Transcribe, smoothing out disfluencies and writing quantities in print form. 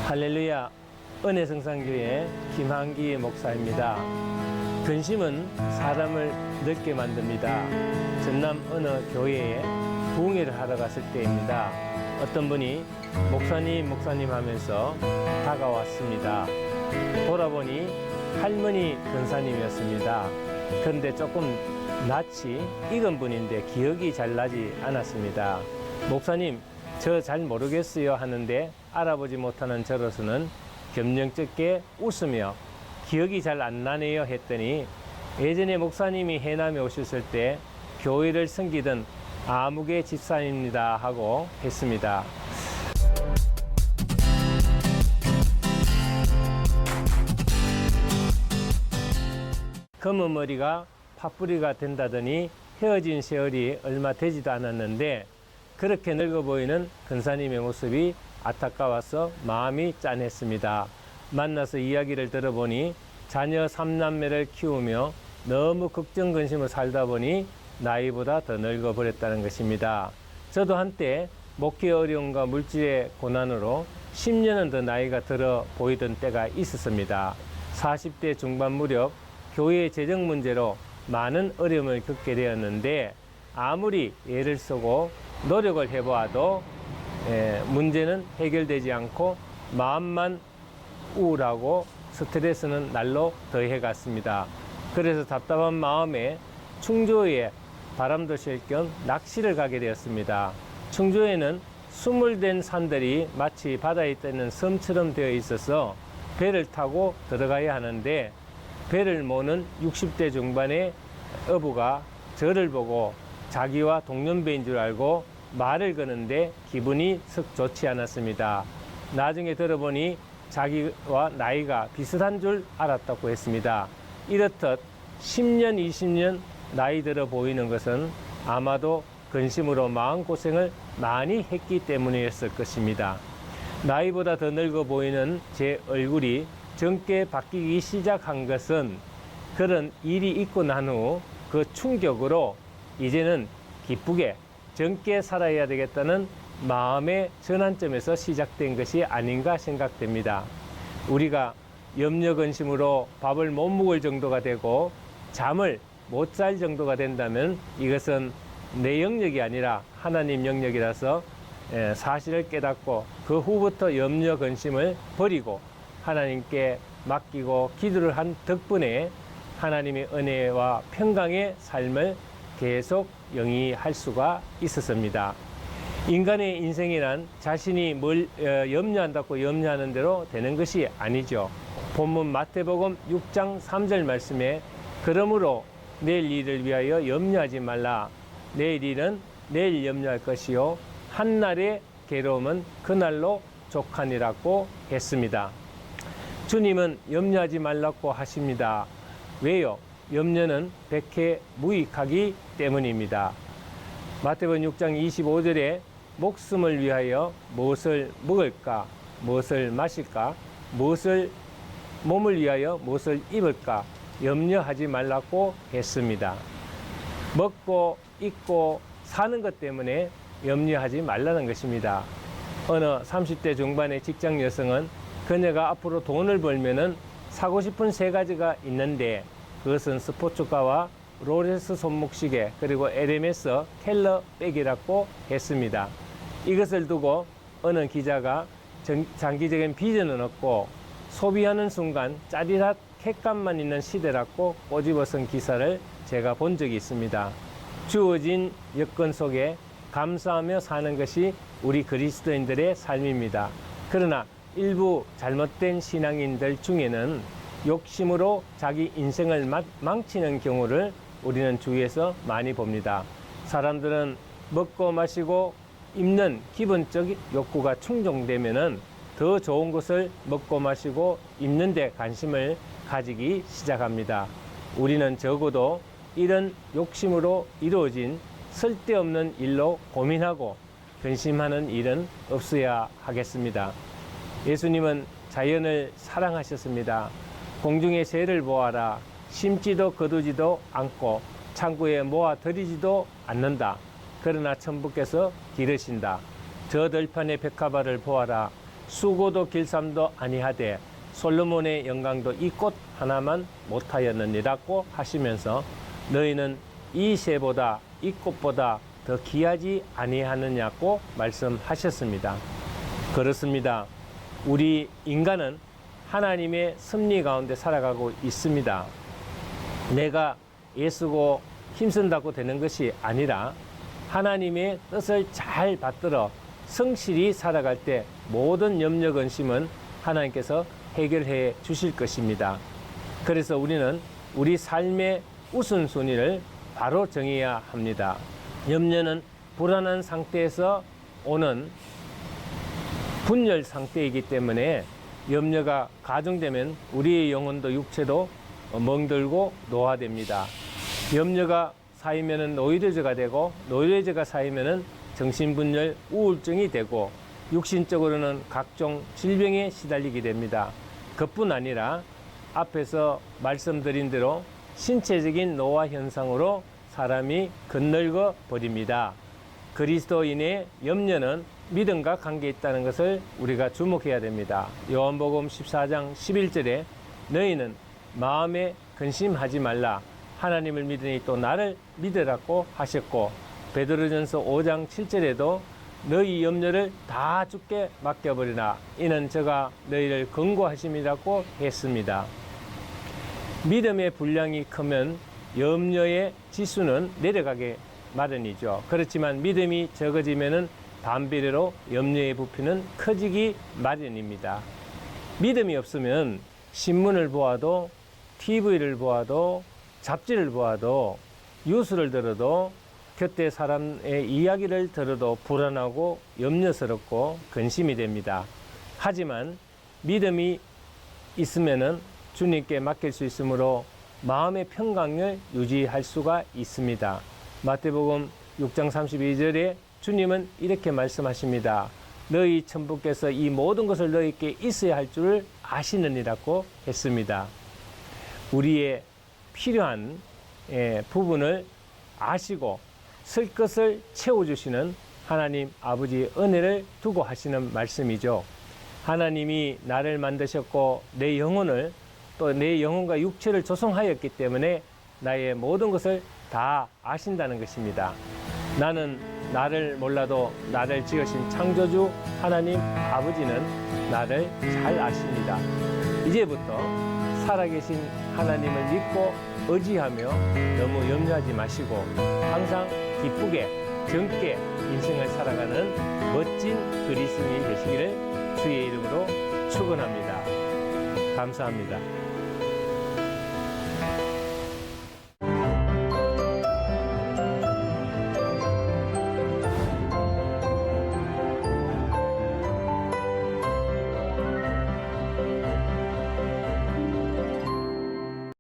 할렐루야, 은혜성산교회 김한기 목사입니다. 근심은 사람을 늙게 만듭니다. 전남 어느 교회에 부흥회를 하러 갔을 때입니다. 어떤 분이 목사님 하면서 다가왔습니다. 돌아보니 할머니 근사님이었습니다. 그런데 조금 낯이 익은 분인데 기억이 잘 나지 않았습니다. 목사님, 저 잘 모르겠어요 하는데 알아보지 못하는 저로서는 겸연쩍게 웃으며 기억이 잘 안 나네요 했더니 예전에 목사님이 해남에 오셨을 때 교회를 섬기던 아무개 집사입니다 하고 했습니다. 검은 머리가 팥뿌리가 된다더니 헤어진 세월이 얼마 되지도 않았는데 그렇게 늙어 보이는 근사님의 모습이 안타까워서 마음이 짠했습니다. 만나서 이야기를 들어보니 자녀 3남매를 키우며 너무 걱정 근심을 살다 보니 나이보다 더 늙어 버렸다는 것입니다. 저도 한때 목회 어려움과 물질의 고난으로 10년은 더 나이가 들어 보이던 때가 있었습니다. 40대 중반 무렵 교회의 재정 문제로 많은 어려움을 겪게 되었는데 아무리 애를 쓰고 노력을 해보아도 문제는 해결되지 않고 마음만 우울하고 스트레스는 날로 더해갔습니다. 그래서 답답한 마음에 충주에 바람도 쉴 겸 낚시를 가게 되었습니다. 충주에는 수몰된 산들이 마치 바다에 있는 섬처럼 되어 있어서 배를 타고 들어가야 하는데 배를 모는 60대 중반의 어부가 저를 보고 자기와 동년배인 줄 알고 말을 거는데 기분이 썩 좋지 않았습니다. 나중에 들어보니 자기와 나이가 비슷한 줄 알았다고 했습니다. 이렇듯 10년, 20년 나이 들어 보이는 것은 아마도 근심으로 마음고생을 많이 했기 때문이었을 것입니다. 나이보다 더 늙어 보이는 제 얼굴이 젊게 바뀌기 시작한 것은 그런 일이 있고 난 후 그 충격으로 이제는 기쁘게 젊게 살아야 되겠다는 마음의 전환점에서 시작된 것이 아닌가 생각됩니다. 우리가 염려 근심으로 밥을 못 먹을 정도가 되고 잠을 못 잘 정도가 된다면 이것은 내 영역이 아니라 하나님 영역이라서 사실을 깨닫고 그 후부터 염려 근심을 버리고 하나님께 맡기고 기도를 한 덕분에 하나님의 은혜와 평강의 삶을 계속 영위할 수가 있었습니다. 인간의 인생이란 자신이 뭘 염려한다고 염려하는 대로 되는 것이 아니죠. 본문 마태복음 6장 3절 말씀에 그러므로 내일 일을 위하여 염려하지 말라. 내일 일은 내일 염려할 것이요 한날의 괴로움은 그날로 족하니라고 했습니다. 주님은 염려하지 말라고 하십니다. 왜요? 염려는 백해무익하기 때문입니다. 마태복음 6장 25절에 목숨을 위하여 무엇을 먹을까, 무엇을 마실까, 몸을 위하여 무엇을 입을까 염려하지 말라고 했습니다. 먹고 입고 사는 것 때문에 염려하지 말라는 것입니다. 어느 30대 중반의 직장 여성은 그녀가 앞으로 돈을 벌면은 사고 싶은 세 가지가 있는데 그것은 스포츠카와 롤렉스 손목시계 그리고 LMS 켈러 백이라고 했습니다. 이것을 두고 어느 기자가 장기적인 비전은 없고 소비하는 순간 짜릿한 쾌감만 있는 시대라고 꼬집어 쓴 기사를 제가 본 적이 있습니다. 주어진 여건 속에 감사하며 사는 것이 우리 그리스도인들의 삶입니다. 그러나 일부 잘못된 신앙인들 중에는 욕심으로 자기 인생을 망치는 경우를 우리는 주위에서 많이 봅니다. 사람들은 먹고 마시고 입는 기본적 욕구가 충족되면은 더 좋은 것을 먹고 마시고 입는 데 관심을 가지기 시작합니다. 우리는 적어도 이런 욕심으로 이루어진 쓸데없는 일로 고민하고 근심하는 일은 없어야 하겠습니다. 예수님은 자연을 사랑하셨습니다. 공중의 새를 보아라. 심지도 거두지도 않고 창고에 모아 들이지도 않는다. 그러나 천부께서 기르신다. 저 들판의 백합화를 보아라. 수고도 길쌈도 아니하되 솔로몬의 영광도 이 꽃 하나만 못하였느니라고 하시면서 너희는 이 새보다 이 꽃보다 더 귀하지 아니하느냐고 말씀하셨습니다. 그렇습니다. 우리 인간은 하나님의 섭리 가운데 살아가고 있습니다. 내가 애쓰고 힘쓴다고 되는 것이 아니라 하나님의 뜻을 잘 받들어 성실히 살아갈 때 모든 염려 근심은 하나님께서 해결해 주실 것입니다. 그래서 우리는 우리 삶의 우선순위를 바로 정해야 합니다. 염려는 불안한 상태에서 오는 분열 상태이기 때문에 염려가 가중되면 우리의 영혼도 육체도 멍들고 노화됩니다. 염려가 쌓이면 노이로제가 되고 노이로제가 쌓이면 정신분열, 우울증이 되고 육신적으로는 각종 질병에 시달리게 됩니다. 그뿐 아니라 앞에서 말씀드린 대로 신체적인 노화 현상으로 사람이 건늙어 버립니다. 그리스도인의 염려는 믿음과 관계 있다는 것을 우리가 주목해야 됩니다. 요한복음 14장 11절에 너희는 마음에 근심하지 말라. 하나님을 믿으니 또 나를 믿으라고 하셨고, 베드로전서 5장 7절에도 너희 염려를 다 주께 맡겨버리나 이는 저가 너희를 권고하심이라고 했습니다. 믿음의 분량이 크면 염려의 지수는 내려가게 마련이죠. 그렇지만 믿음이 적어지면은 반비례로 염려의 부피는 커지기 마련입니다. 믿음이 없으면 신문을 보아도 TV를 보아도 잡지를 보아도 뉴스를 들어도 곁에 사람의 이야기를 들어도 불안하고 염려스럽고 근심이 됩니다. 하지만 믿음이 있으면은 주님께 맡길 수 있으므로 마음의 평강을 유지할 수가 있습니다. 마태복음 6장 32절에 주님은 이렇게 말씀하십니다. 너희 천부께서 이 모든 것을 너희께 있어야 할 줄을 아시느니라고 했습니다. 우리의 필요한 부분을 아시고 쓸 것을 채워주시는 하나님 아버지의 은혜를 두고 하시는 말씀이죠. 하나님이 나를 만드셨고 내 영혼을 또 내 영혼과 육체를 조성하였기 때문에 나의 모든 것을 다 아신다는 것입니다. 나는 나를 몰라도 나를 지으신 창조주 하나님 아버지는 나를 잘 아십니다. 이제부터 살아계신 하나님을 믿고 의지하며 너무 염려하지 마시고 항상 기쁘게 젊게 인생을 살아가는 멋진 그리스도인이 되시기를 주의 이름으로 축원합니다. 감사합니다.